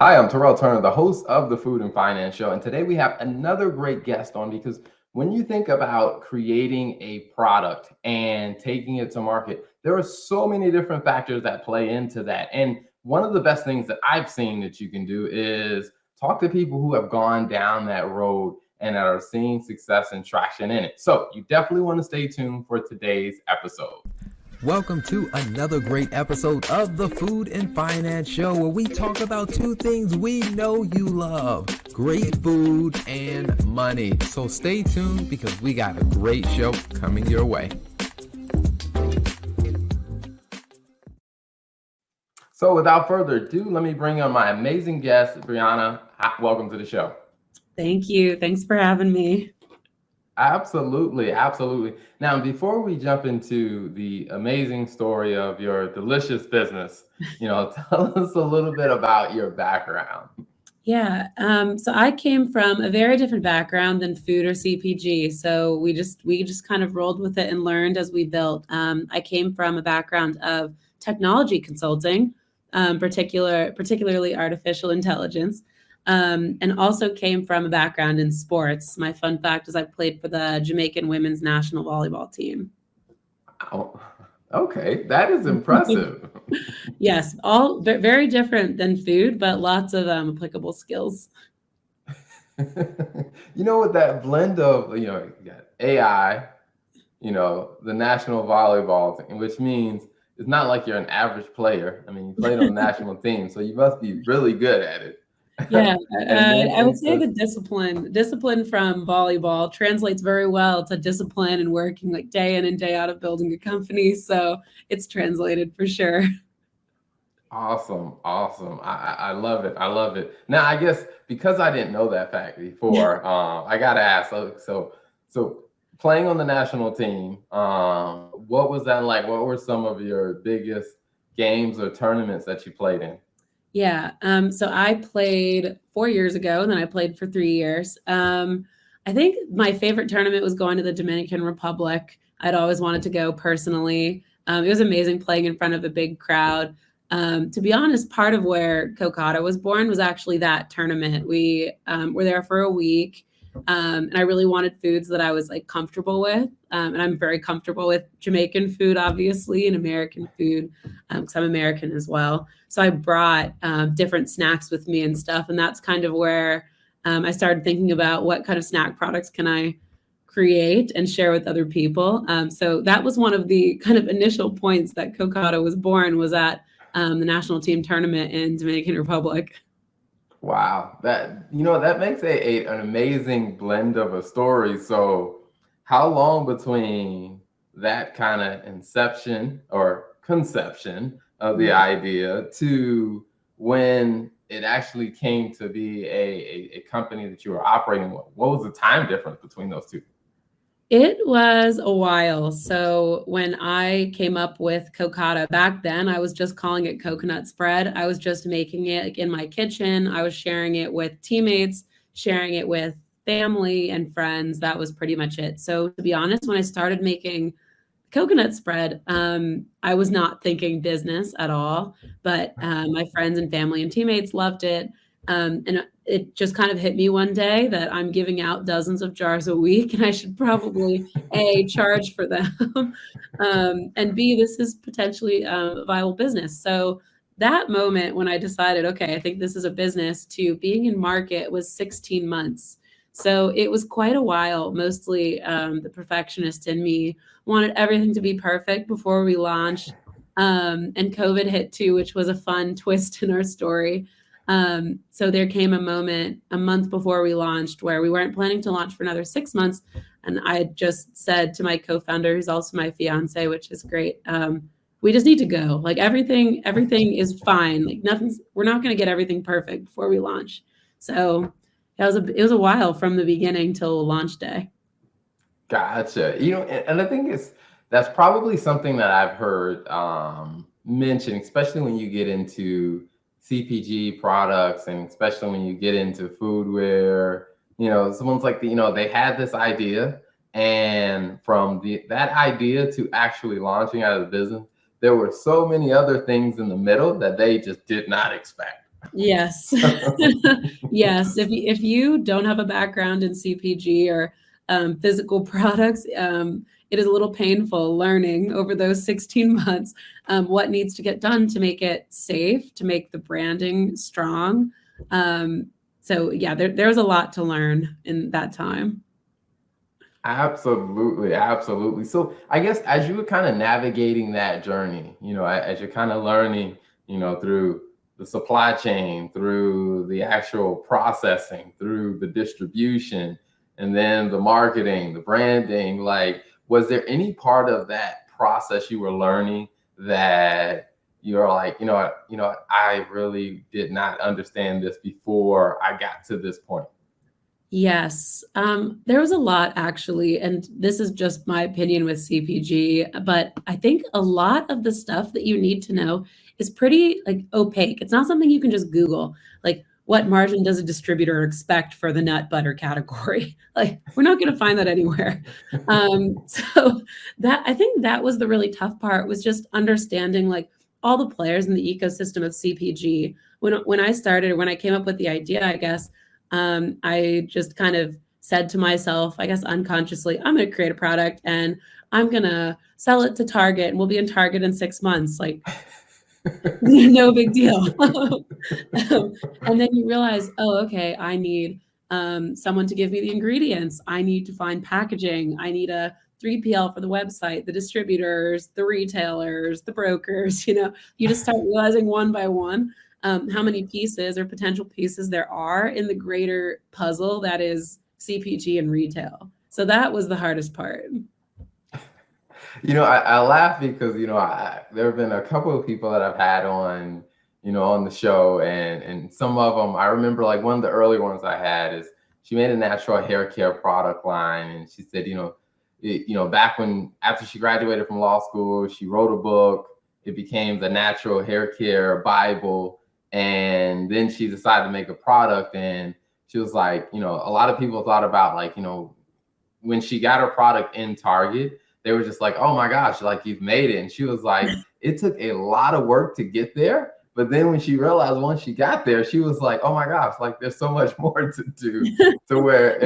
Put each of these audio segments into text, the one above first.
Hi, I'm Terrell Turner, the host of the Food and Finance Show. And today we have another great guest on because when you think about creating a product and taking it to market, there are so many different factors that play into that. And one of the best things that I've seen that you can do is talk to people who have gone down that road and that are seeing success and traction in it. So you definitely want to stay tuned for today's episode. Welcome to another great episode of the Food and Finance Show, where we talk about two things we know you love: great food and money. So stay tuned because we got a great show coming your way. So without further ado, let me bring on my amazing guest, Breanna. Welcome to the show. Thank you. Thanks for having me. Absolutely, absolutely. Now, before we jump into the amazing story of your delicious business, tell us a little bit about your background. Yeah. So I came from a very different background than food or CPG. So we just kind of rolled with it and learned as we built. I came from a background of technology consulting, particularly artificial intelligence. And also came from a background in sports. My fun fact is I played for the Jamaican women's national volleyball team. Oh, okay, that is impressive. Yes, all very different than food, but lots of applicable skills. With that blend of, you got AI, the national volleyball team, which means it's not like you're an average player. I mean, you played on the national team, so you must be really good at it. Yeah, I would say the discipline from volleyball translates very well to discipline and working like day in and day out of building a company. So it's translated for sure. Awesome. I love it. I love it. Now, I guess because I didn't know that fact before, I got to ask. So playing on the national team, what was that like? What were some of your biggest games or tournaments that you played in? Yeah. So I played 4 years ago, and then I played for 3 years. I think my favorite tournament was going to the Dominican Republic. I'd always wanted to go personally. It was amazing playing in front of a big crowd. To be honest, part of where Kokoda was born was actually that tournament. We were there for a week. And I really wanted foods that I was like comfortable with. And I'm very comfortable with Jamaican food, obviously, and American food, because I'm American as well. So I brought different snacks with me and stuff. And that's kind of where I started thinking about what kind of snack products can I create and share with other people. So that was one of the kind of initial points that Kokoda was born, was at the national team tournament in Dominican Republic. Wow, that makes an amazing blend of a story. So, how long between that kind of inception or conception of the idea to when it actually came to be a company that you were operating with? What was the time difference between those two? It was a while. So when I came up with Kokoda, back then I was just calling it coconut spread. I was just making it like in my kitchen. I was sharing it with teammates, sharing it with family and friends. That was pretty much it. So to be honest, when I started making coconut spread, I was not thinking business at all, but my friends and family and teammates loved it. And it just kind of hit me one day that I'm giving out dozens of jars a week, and I should probably A, charge for them, and B, this is potentially a viable business. So that moment when I decided, okay, I think this is a business, to being in market was 16 months. So it was quite a while. Mostly the perfectionist in me wanted everything to be perfect before we launched. And COVID hit too, which was a fun twist in our story. So there came a moment a month before we launched where we weren't planning to launch for another 6 months. And I just said to my co-founder, who's also my fiance, which is great, we just need to go. Like everything is fine. Like we're not going to get everything perfect before we launch. So it was a while from the beginning till launch day. Gotcha. And I think that's probably something that I've heard mentioned, especially when you get into CPG products, and especially when you get into food, where someone's like, they had this idea, and from that idea to actually launching out of the business, there were so many other things in the middle that they just did not expect. Yes. Yes. If you don't have a background in CPG or physical products, it is a little painful learning over those 16 months what needs to get done to make it safe, to make the branding strong. So yeah, there's a lot to learn in that time. Absolutely, absolutely. So I guess as you were kind of navigating that journey, as you're kind of learning, through the supply chain, through the actual processing, through the distribution, and then the marketing, the branding, like, was there any part of that process you were learning that you're like, I really did not understand this before I got to this point? Yes, there was a lot actually, and this is just my opinion with CPG, but I think a lot of the stuff that you need to know is pretty like opaque. It's not something you can just Google. Like, what margin does a distributor expect for the nut butter category? Like, we're not going to find that anywhere. So that I think that was the really tough part was just understanding like all the players in the ecosystem of CPG. When I started, when I came up with the idea, I guess I just kind of said to myself, I guess unconsciously, I'm going to create a product and I'm going to sell it to Target and we'll be in Target in 6 months. Like, no big deal. And then you realize, oh, okay, I need someone to give me the ingredients. I need to find packaging. I need a 3PL for the website, the distributors, the retailers, the brokers. You just start realizing one by one how many pieces or potential pieces there are in the greater puzzle that is CPG and retail. So that was the hardest part. I laugh because, there have been a couple of people that I've had on the show, and some of them, I remember like one of the early ones I had is she made a natural hair care product line. And she said, back when, after she graduated from law school, she wrote a book. It became the Natural Hair Care Bible. And then she decided to make a product. And she was like, a lot of people thought about like, when she got her product in Target, they were just like, oh my gosh, like you've made it. And she was like, it took a lot of work to get there. But then when she realized once she got there, she was like, oh my gosh, like there's so much more to do to where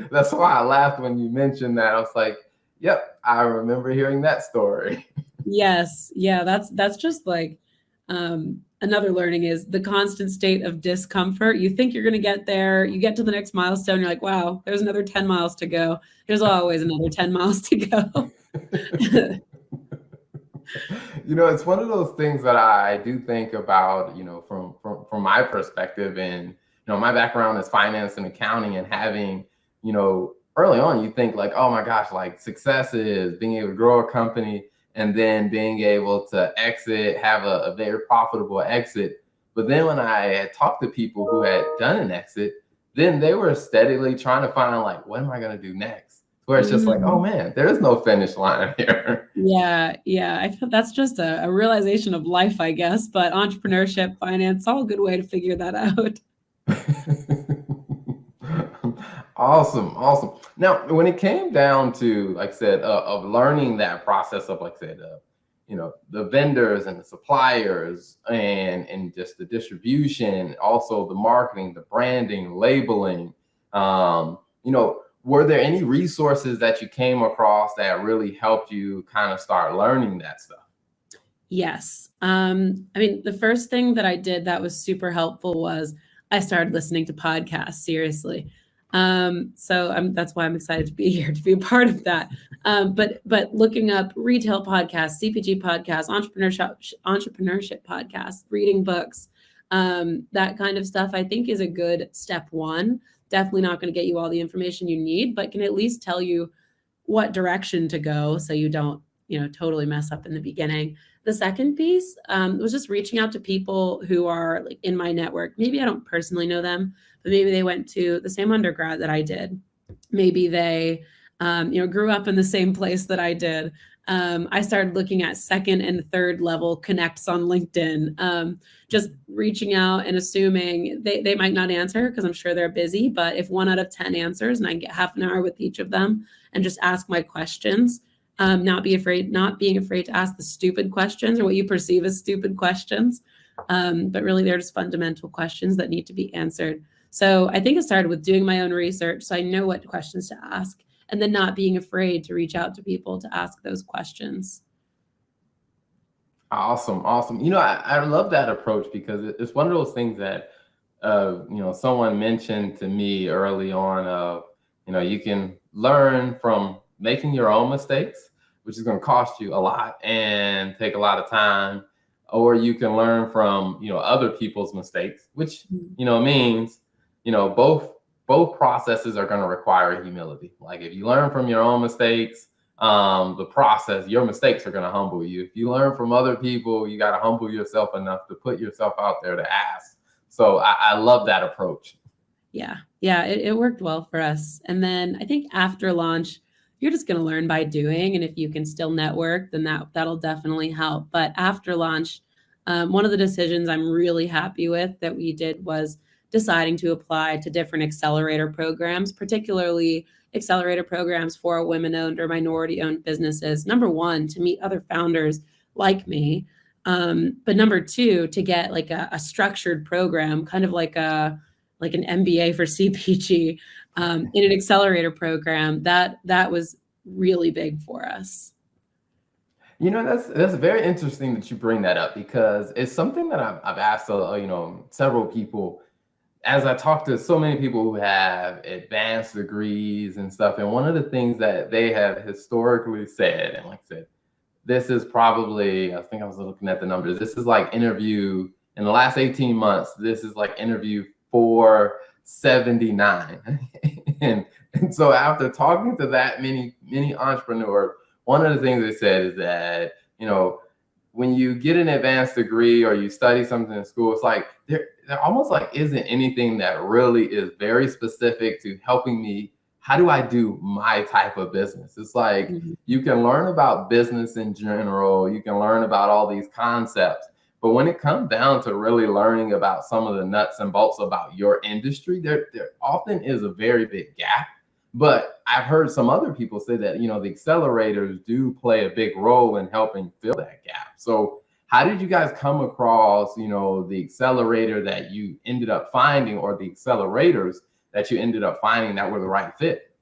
that's why I laughed when you mentioned that. I was like, yep, I remember hearing that story. Yes. Yeah. That's just like another learning is the constant state of discomfort. You think you're going to get there. You get to the next milestone. You're like, wow, there's another 10 miles to go. There's always another 10 miles to go. It's one of those things that I do think about, from my perspective. And, my background is finance and accounting, and having, early on, you think like, oh my gosh, like success is being able to grow a company and then being able to exit, have a very profitable exit. But then when I had talked to people who had done an exit, then they were steadily trying to find like, what am I going to do next? Where it's just like, oh man, there is no finish line here. Yeah. I feel that's just a realization of life, I guess. But entrepreneurship, finance, all a good way to figure that out. Awesome. Now, when it came down to, like I said, of learning that process of, like I said, the vendors and the suppliers and just the distribution, also the marketing, the branding, labeling, were there any resources that you came across that really helped you kind of start learning that stuff? Yes. I mean, the first thing that I did that was super helpful was I started listening to podcasts, seriously. That's why I'm excited to be here to be a part of that. But looking up retail podcasts, CPG podcasts, entrepreneurship podcasts, reading books, that kind of stuff, I think is a good step one. Definitely not going to get you all the information you need, but can at least tell you what direction to go so you don't, totally mess up in the beginning. The second piece was just reaching out to people who are like in my network. Maybe I don't personally know them, but maybe they went to the same undergrad that I did. Maybe they, grew up in the same place that I did. I started looking at second and third level connects on LinkedIn, just reaching out and assuming they might not answer because I'm sure they're busy. But if 1 out of 10 answers and I get half an hour with each of them and just ask my questions, not being afraid to ask the stupid questions or what you perceive as stupid questions. But really, they're just fundamental questions that need to be answered. So I think it started with doing my own research, so I know what questions to ask, and then not being afraid to reach out to people to ask those questions. Awesome, awesome. I love that approach because it's one of those things that someone mentioned to me early on. You can learn from making your own mistakes, which is going to cost you a lot and take a lot of time, or you can learn from other people's mistakes, which means both processes are going to require humility. Like if you learn from your own mistakes, your mistakes are going to humble you. If you learn from other people, you got to humble yourself enough to put yourself out there to ask. So I love that approach. Yeah, it worked well for us. And then I think after launch, you're just going to learn by doing. And if you can still network, then that'll definitely help. But after launch, one of the decisions I'm really happy with that we did was deciding to apply to different accelerator programs, particularly accelerator programs for women-owned or minority-owned businesses. Number one, to meet other founders like me. But number two, to get like a structured program, kind of like an MBA for CPG in an accelerator program. That was really big for us. That's very interesting that you bring that up, because it's something that I've asked several people as I talk to so many people who have advanced degrees and stuff. And one of the things that they have historically said, and like I said, this is probably, I think I was looking at the numbers, this is like interview in the last 18 months, this is like interview 479. and so after talking to that many entrepreneurs, one of the things they said is that, when you get an advanced degree or you study something in school, it's like there almost like isn't anything that really is very specific to helping me. How do I do my type of business? It's like you can learn about business in general, you can learn about all these concepts, but when it comes down to really learning about some of the nuts and bolts about your industry, there often is a very big gap. But I've heard some other people say that, the accelerators do play a big role in helping fill that gap. So how did you guys come across, the accelerator that you ended up finding, or the accelerators that you ended up finding that were the right fit?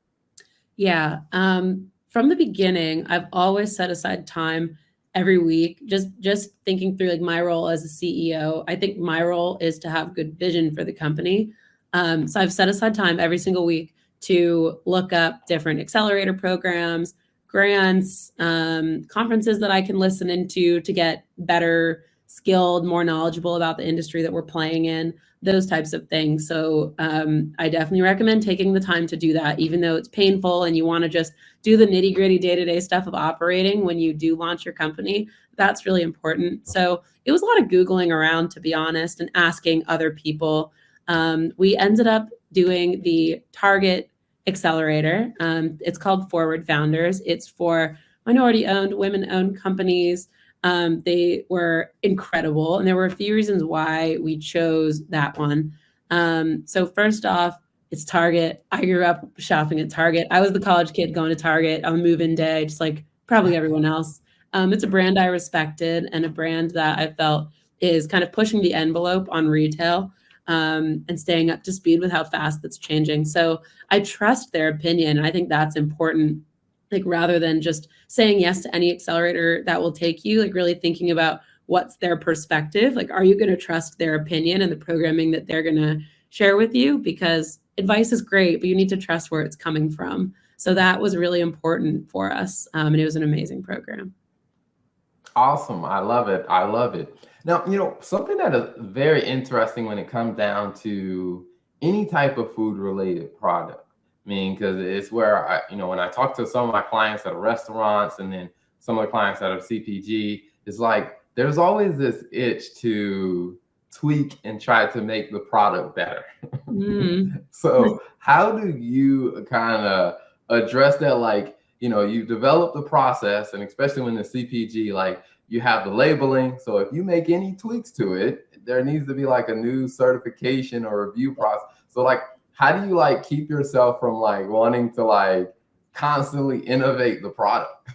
Yeah. From the beginning, I've always set aside time every week, just thinking through like my role as a CEO. I think my role is to have good vision for the company. So I've set aside time every single week to look up different accelerator programs, grants, conferences that I can listen into to get better skilled, more knowledgeable about the industry that we're playing in, those types of things. So I definitely recommend taking the time to do that, even though it's painful and you want to just do the nitty gritty day-to-day stuff of operating when you do launch your company. That's really important. So it was a lot of Googling around, to be honest, and asking other people. We ended up doing the Target accelerator. It's called Forward Founders. It's for minority-owned, women-owned companies. They were incredible, and there were a few reasons why we chose that one. So first off, it's Target. I grew up shopping at Target. I was the college kid going to Target on move-in day, just like probably everyone else. It's a brand I respected, and a brand that I felt is kind of pushing the envelope on retail. And staying up to speed with how fast that's changing. So I trust their opinion. And I think that's important, like rather than just saying yes to any accelerator that will take you, like really thinking about what's their perspective. Like, are you going to trust their opinion and the programming that they're going to share with you? Because advice is great, but you need to trust where it's coming from. So that was really important for us. And it was an amazing program. Awesome. I love it. I love it. Now, something that is very interesting when it comes down to any type of food related product. I mean, because it's where when I talk to some of my clients that are restaurants and then some of the clients that are CPG, it's like there's always this itch to tweak and try to make the product better. So how do you kind of address that? Like, you develop the process, and especially when the CPG, like you have the labeling. So if you make any tweaks to it, there needs to be like a new certification or review process. So like, how do you like keep yourself from like wanting to like constantly innovate the product?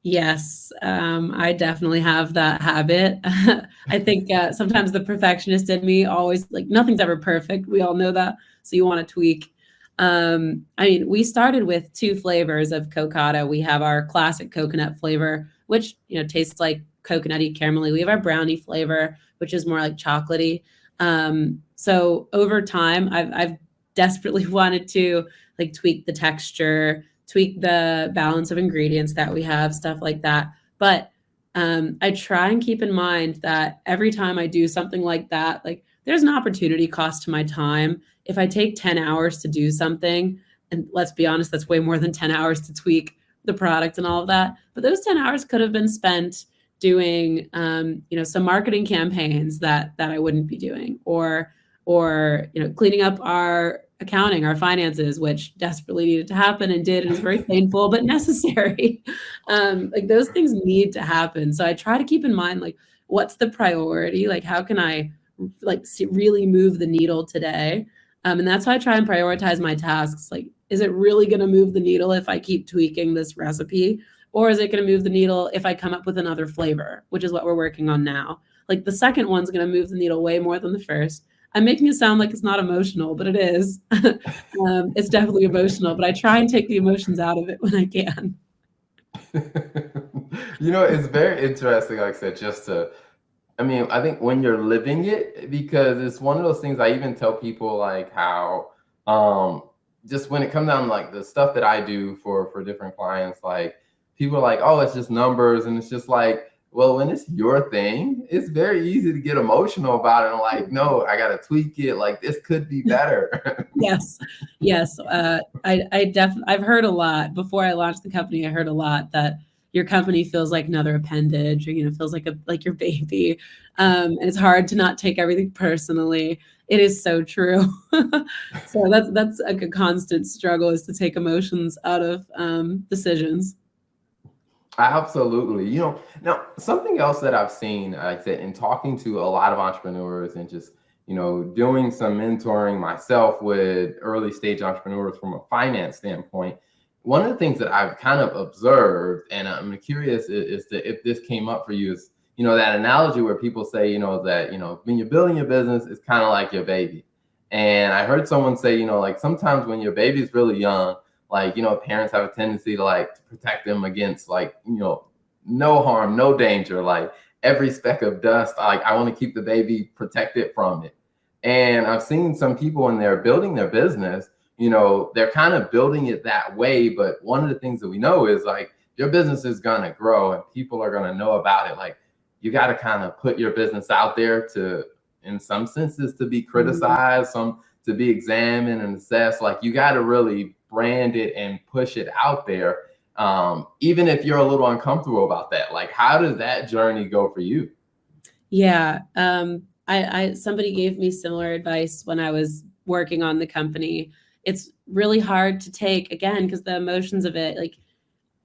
Yes, I definitely have that habit. I think sometimes the perfectionist in me always like nothing's ever perfect. We all know that, so you want to tweak. I mean, we started with two flavors of Kokoda. We have our classic coconut flavor, which tastes like coconutty caramelly. We have our brownie flavor, which is more like chocolatey. So over time, I've desperately wanted to like tweak the texture, tweak the balance of ingredients that we have, stuff like that. But I try and keep in mind that every time I do something like that, like there's an opportunity cost to my time. If I take 10 hours to do something, and let's be honest, that's way more than 10 hours to tweak the product and all of that. But those 10 hours could have been spent doing, some marketing campaigns that I wouldn't be doing, or cleaning up our accounting, our finances, which desperately needed to happen and did, and is very painful but necessary. Like those things need to happen. So I try to keep in mind like what's the priority? Like how can I like really move the needle today? And that's how I try and prioritize my tasks. Like, is it really going to move the needle if I keep tweaking this recipe? Or is it going to move the needle if I come up with another flavor, which is what we're working on now? Like the second one's going to move the needle way more than the first. I'm making it sound like it's not emotional, but it is. It's definitely emotional, but I try and take the emotions out of it when I can. It's very interesting, like I said, I mean, I think when you're living it, because it's one of those things I even tell people like how, just when it comes down to like the stuff that I do for different clients, like people are like, oh, it's just numbers. And it's just like, well, when it's your thing, it's very easy to get emotional about it. And like, no, I got to tweak it. Like this could be better. Yes. Yes. I've heard a lot before I launched the company. I heard a lot that your company feels like another appendage, or, feels like your baby. And it's hard to not take everything personally. It is so true. So that's like a constant struggle, is to take emotions out of decisions. Absolutely. Now something else that I've seen, like I said, in talking to a lot of entrepreneurs and just, doing some mentoring myself with early stage entrepreneurs from a finance standpoint, one of the things that I've kind of observed, and I'm curious is that if this came up for you, is, that analogy where people say, that, when you're building your business, it's kind of like your baby. And I heard someone say, like sometimes when your baby's really young, like, parents have a tendency to like to protect them against like, no harm, no danger, like every speck of dust. Like I want to keep the baby protected from it. And I've seen some people when they're building their business, they're kind of building it that way. But one of the things that we know is like your business is going to grow and people are going to know about it. Like you got to kind of put your business out there to, in some senses, to be criticized, some to be examined and assessed. Like you got to really brand it and push it out there, even if you're a little uncomfortable about that. Like how does that journey go for you? Yeah. I somebody gave me similar advice when I was working on the company. It's really hard to take, again, because the emotions of it, like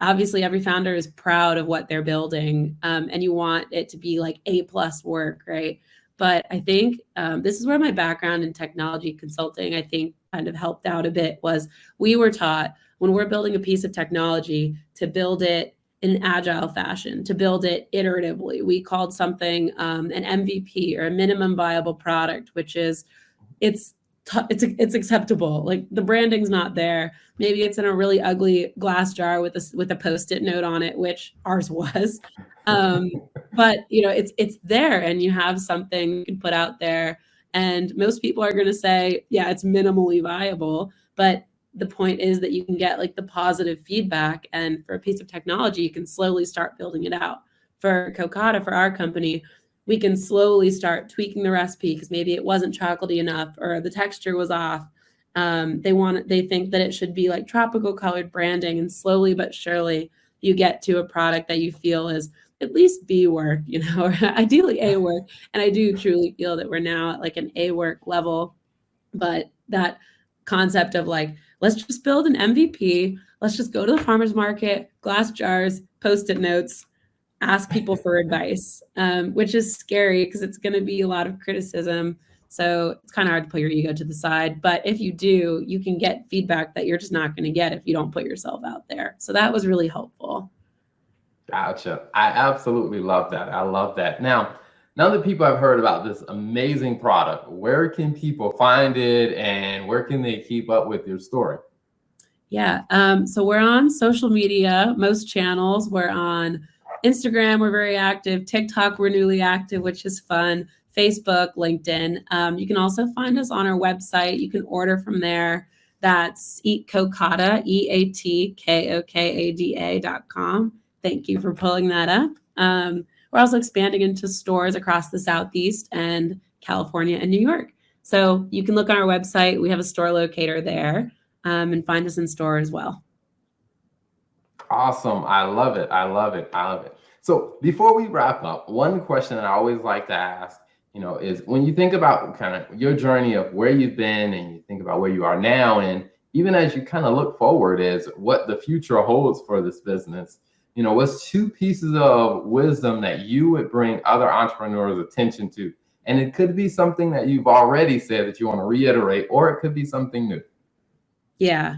obviously every founder is proud of what they're building, and you want it to be like A+ work, right? But I think this is where my background in technology consulting, I think, kind of helped out a bit. Was we were taught when we're building a piece of technology to build it in an agile fashion, to build it iteratively. We called something an MVP, or a minimum viable product, which is it's acceptable. Like the branding's not there. Maybe it's in a really ugly glass jar with a Post-it note on it, which ours was. But it's there, and you have something you can put out there, and most people are going to say, yeah, it's minimally viable. But the point is that you can get like the positive feedback, and for a piece of technology, you can slowly start building it out. For Kokoda, for our company, we can slowly start tweaking the recipe because maybe it wasn't chocolatey enough or the texture was off. They think that it should be like tropical colored branding, and slowly but surely you get to a product that you feel is at least B work, or ideally A work. And I do truly feel that we're now at like an A work level. But that concept of like, let's just build an MVP, let's just go to the farmer's market, glass jars, Post-it notes, ask people for advice, which is scary because it's going to be a lot of criticism. So it's kind of hard to put your ego to the side. But if you do, you can get feedback that you're just not going to get if you don't put yourself out there. So that was really helpful. Gotcha. I absolutely love that. I love that. Now that people have heard about this amazing product, where can people find it and where can they keep up with your story? Yeah. So we're on social media, most channels. We're on Instagram, we're very active. TikTok, we're newly active, which is fun. Facebook, LinkedIn. You can also find us on our website. You can order from there. That's Eat Kokoda, EATKOKADA.com. Thank you for pulling that up. We're also expanding into stores across the Southeast and California and New York. So you can look on our website. We have a store locator there, and find us in store as well. Awesome. I love it. I love it. I love it. So before we wrap up, one question that I always like to ask, is when you think about kind of your journey of where you've been and you think about where you are now, and even as you kind of look forward as what the future holds for this business, what's two pieces of wisdom that you would bring other entrepreneurs attention to? And it could be something that you've already said that you want to reiterate, or it could be something new. Yeah.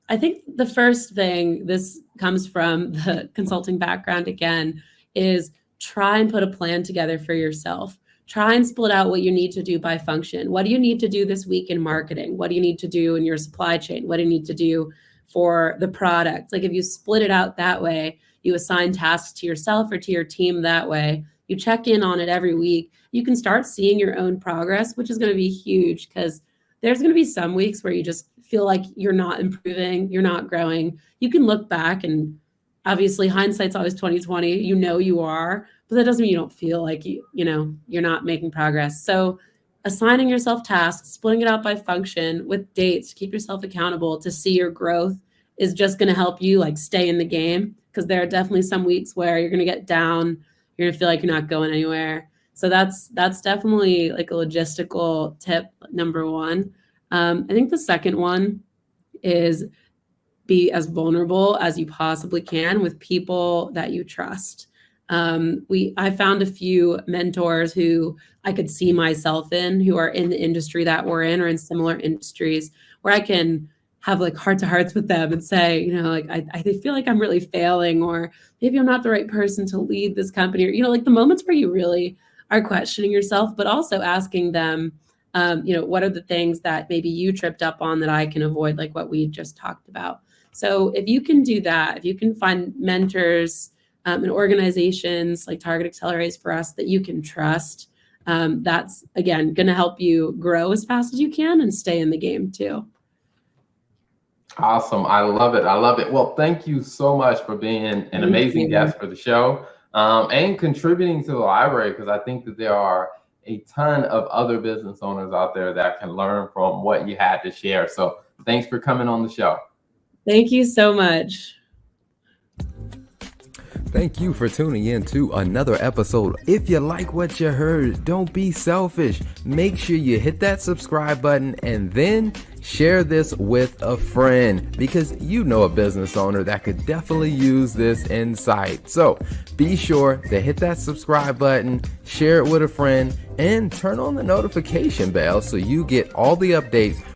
I think the first thing, this comes from the consulting background again, is try and put a plan together for yourself. Try and split out what you need to do by function. What do you need to do this week in marketing? What do you need to do in your supply chain? What do you need to do for the product? Like if you split it out that way, you assign tasks to yourself or to your team that way, you check in on it every week, you can start seeing your own progress, which is going to be huge because there's going to be some weeks where you just feel like you're not improving, you're not growing. You can look back and obviously hindsight's always 2020. You are, but that doesn't mean you don't feel like you're not making progress. So assigning yourself tasks, splitting it out by function with dates to keep yourself accountable to see your growth is just going to help you like stay in the game, because there are definitely some weeks where you're going to get down, you're going to feel like you're not going anywhere. So that's definitely like a logistical tip, number one. I think the second one is be as vulnerable as you possibly can with people that you trust. I found a few mentors who I could see myself in, who are in the industry that we're in or in similar industries, where I can have like heart to hearts with them and say, like I feel like I'm really failing, or maybe I'm not the right person to lead this company, or like the moments where you really are questioning yourself, but also asking them, what are the things that maybe you tripped up on that I can avoid, like what we just talked about. So if you can do that, if you can find mentors and organizations like Target Accelerators for us that you can trust, that's, again, going to help you grow as fast as you can and stay in the game too. Awesome. I love it. I love it. Well, thank you so much for being an amazing guest for the show, and contributing to the library, because I think that there are a ton of other business owners out there that can learn from what you had to share. So thanks for coming on the show. Thank you so much. Thank you for tuning in to another episode. If you like what you heard, don't be selfish. Make sure you hit that subscribe button and then share this with a friend, because you know a business owner that could definitely use this insight. So be sure to hit that subscribe button, share it with a friend, and turn on the notification bell so you get all the updates